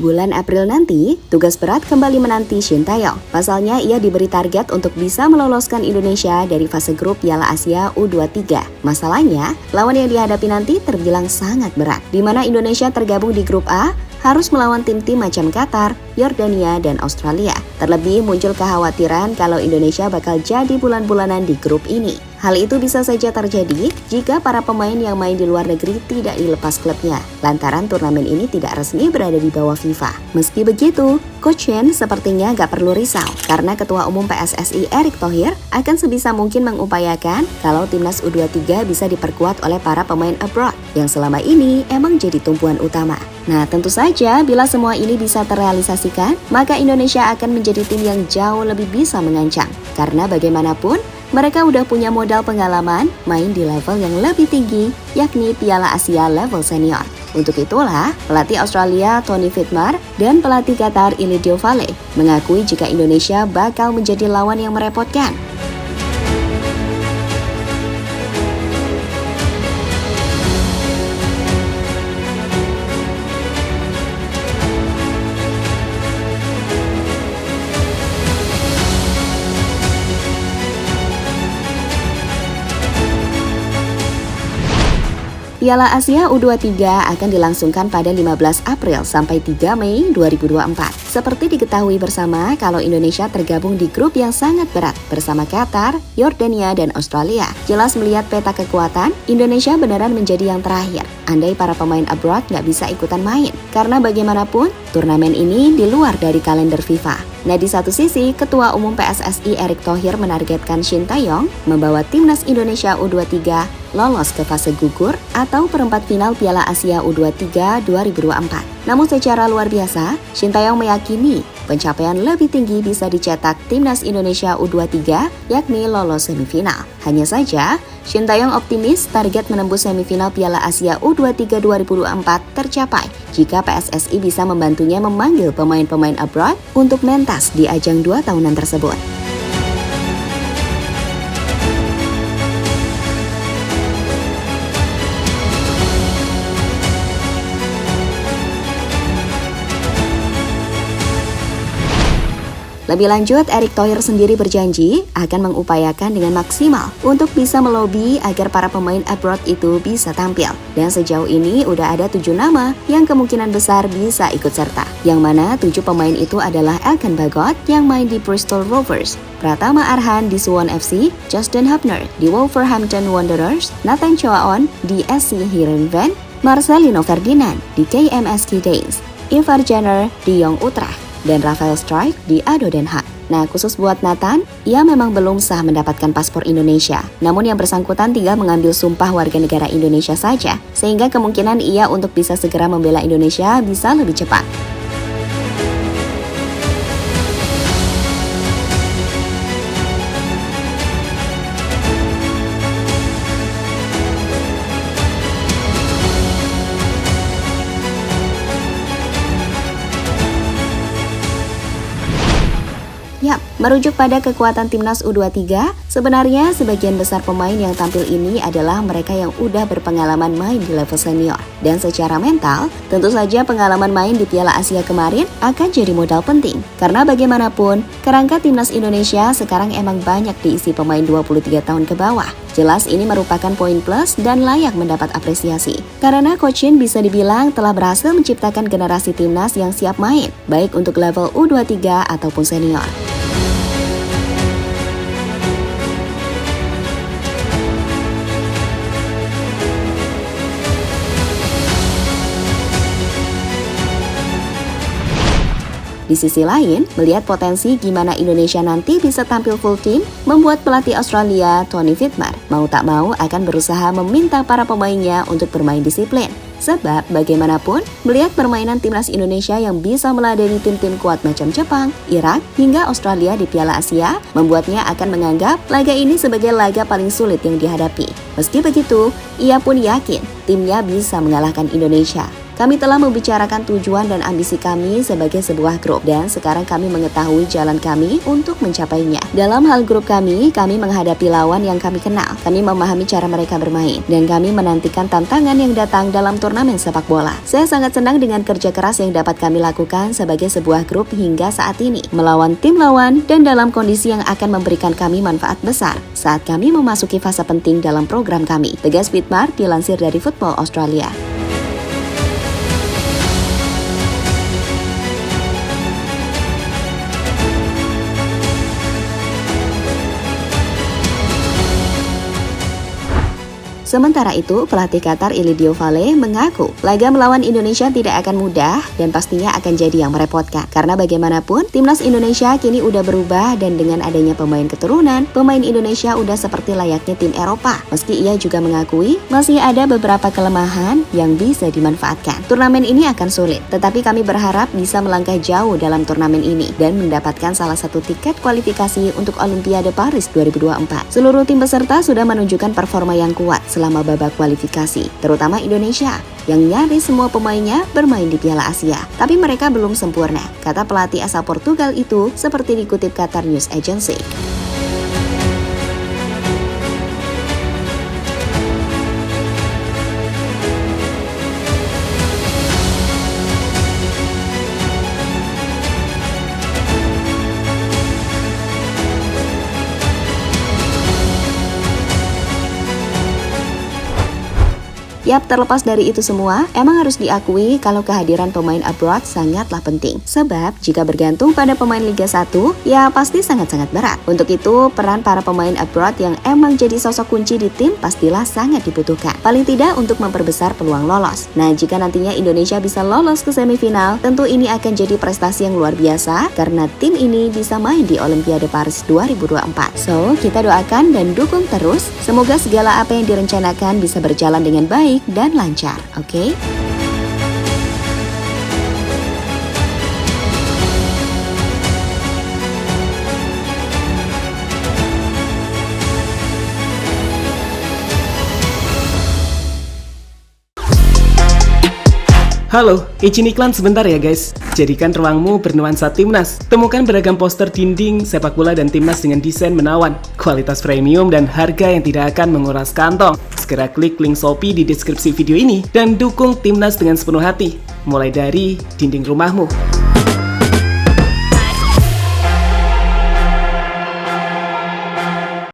Bulan April nanti, tugas berat kembali menanti Shin Tae-yong. Pasalnya, ia diberi target untuk bisa meloloskan Indonesia dari fase grup Piala Asia U23. Masalahnya, lawan yang dihadapi nanti terbilang sangat berat, di mana Indonesia tergabung di grup A, harus melawan tim-tim macam Qatar, Yordania, dan Australia. Terlebih muncul kekhawatiran kalau Indonesia bakal jadi bulan-bulanan di grup ini. Hal itu bisa saja terjadi jika para pemain yang main di luar negeri tidak dilepas klubnya, lantaran turnamen ini tidak resmi berada di bawah FIFA. Meski begitu, Coach Shin sepertinya gak perlu risau, karena Ketua Umum PSSI Erick Thohir akan sebisa mungkin mengupayakan kalau timnas U23 bisa diperkuat oleh para pemain abroad, yang selama ini emang jadi tumpuan utama. Nah, tentu saja bila semua ini bisa terrealisasikan, maka Indonesia akan menjadi tim yang jauh lebih bisa mengancam. Karena bagaimanapun, mereka udah punya modal pengalaman main di level yang lebih tinggi, yakni Piala Asia level senior. Untuk itulah, pelatih Australia Tony Fittmar dan pelatih Qatar Ilidio Vale mengakui jika Indonesia bakal menjadi lawan yang merepotkan. Piala Asia U23 akan dilangsungkan pada 15 April sampai 3 Mei 2024. Seperti diketahui bersama kalau Indonesia tergabung di grup yang sangat berat bersama Qatar, Yordania, dan Australia. Jelas melihat peta kekuatan, Indonesia beneran menjadi yang terakhir. Andai para pemain abroad nggak bisa ikutan main. Karena bagaimanapun, turnamen ini di luar dari kalender FIFA. Nah, di satu sisi, Ketua Umum PSSI Erick Thohir menargetkan Shin Tae-yong membawa timnas Indonesia U23 lolos ke fase gugur atau perempat final Piala Asia U23 2024. Namun secara luar biasa, Shin Tae-yong meyakini pencapaian lebih tinggi bisa dicetak timnas Indonesia U23, yakni lolos semifinal. Hanya saja, Shin Tae-yong optimis target menembus semifinal Piala Asia U23 2024 tercapai jika PSSI bisa membantunya memanggil pemain-pemain abroad untuk mentas di ajang 2 tahunan tersebut. Lebih lanjut, Erick Thohir sendiri berjanji akan mengupayakan dengan maksimal untuk bisa melobi agar para pemain abroad itu bisa tampil. Dan sejauh ini udah ada 7 nama yang kemungkinan besar bisa ikut serta. Yang mana 7 pemain itu adalah Elkan Bagot yang main di Bristol Rovers, Pratama Arhan di Suwon FC, Justin Hubner di Wolverhampton Wanderers, Nathan Choaon di SC Heerenveen, Marcelino Ferdinand di KMSK Danes, Ivar Jenner di Young Utrecht, dan Rafael Struijk di ADO Den Haag. Nah, khusus buat Nathan, ia memang belum sah mendapatkan paspor Indonesia. Namun yang bersangkutan tinggal mengambil sumpah warga negara Indonesia saja, sehingga kemungkinan ia untuk bisa segera membela Indonesia bisa lebih cepat. Yap, merujuk pada kekuatan timnas U23, sebenarnya sebagian besar pemain yang tampil ini adalah mereka yang udah berpengalaman main di level senior. Dan secara mental, tentu saja pengalaman main di Piala Asia kemarin akan jadi modal penting. Karena bagaimanapun, kerangka timnas Indonesia sekarang emang banyak diisi pemain 23 tahun ke bawah. Jelas ini merupakan poin plus dan layak mendapat apresiasi. Karena Coach Shin bisa dibilang telah berhasil menciptakan generasi timnas yang siap main, baik untuk level U23 ataupun senior. Di sisi lain, melihat potensi gimana Indonesia nanti bisa tampil full team, membuat pelatih Australia Tony Fittmar mau tak mau akan berusaha meminta para pemainnya untuk bermain disiplin. Sebab bagaimanapun, melihat permainan timnas Indonesia yang bisa meladeni tim-tim kuat macam Jepang, Irak, hingga Australia di Piala Asia, membuatnya akan menganggap laga ini sebagai laga paling sulit yang dihadapi. Meski begitu, ia pun yakin timnya bisa mengalahkan Indonesia. Kami telah membicarakan tujuan dan ambisi kami sebagai sebuah grup dan sekarang kami mengetahui jalan kami untuk mencapainya. Dalam hal grup kami menghadapi lawan yang kami kenal. Kami memahami cara mereka bermain dan kami menantikan tantangan yang datang dalam turnamen sepak bola. Saya sangat senang dengan kerja keras yang dapat kami lakukan sebagai sebuah grup hingga saat ini, melawan tim lawan dan dalam kondisi yang akan memberikan kami manfaat besar saat kami memasuki fase penting dalam program kami. Tegas Whitmar dilansir dari Football Australia. Sementara itu, pelatih Qatar Ilidio Vale mengaku laga melawan Indonesia tidak akan mudah dan pastinya akan jadi yang merepotkan. Karena bagaimanapun, timnas Indonesia kini udah berubah dan dengan adanya pemain keturunan, pemain Indonesia udah seperti layaknya tim Eropa. Meski ia juga mengakui masih ada beberapa kelemahan yang bisa dimanfaatkan. Turnamen ini akan sulit, tetapi kami berharap bisa melangkah jauh dalam turnamen ini dan mendapatkan salah satu tiket kualifikasi untuk Olimpiade Paris 2024. Seluruh tim peserta sudah menunjukkan performa yang kuat selama babak kualifikasi, terutama Indonesia yang nyaris semua pemainnya bermain di Piala Asia. Tapi mereka belum sempurna, kata pelatih asal Portugal itu seperti dikutip Qatar News Agency. Yap, terlepas dari itu semua, emang harus diakui kalau kehadiran pemain abroad sangatlah penting. Sebab, jika bergantung pada pemain Liga 1, ya pasti sangat-sangat berat. Untuk itu, peran para pemain abroad yang emang jadi sosok kunci di tim pastilah sangat dibutuhkan. Paling tidak untuk memperbesar peluang lolos. Nah, jika nantinya Indonesia bisa lolos ke semifinal, tentu ini akan jadi prestasi yang luar biasa karena tim ini bisa main di Olimpiade Paris 2024. So, kita doakan dan dukung terus. Semoga segala apa yang direncanakan bisa berjalan dengan baik dan lancar, oke? Halo, izin iklan sebentar ya guys. Jadikan ruangmu bernuansa timnas. Temukan beragam poster dinding, sepak bola dan timnas dengan desain menawan, kualitas premium dan harga yang tidak akan menguras kantong. Segera klik link Shopee di deskripsi video ini dan dukung timnas dengan sepenuh hati. Mulai dari dinding rumahmu.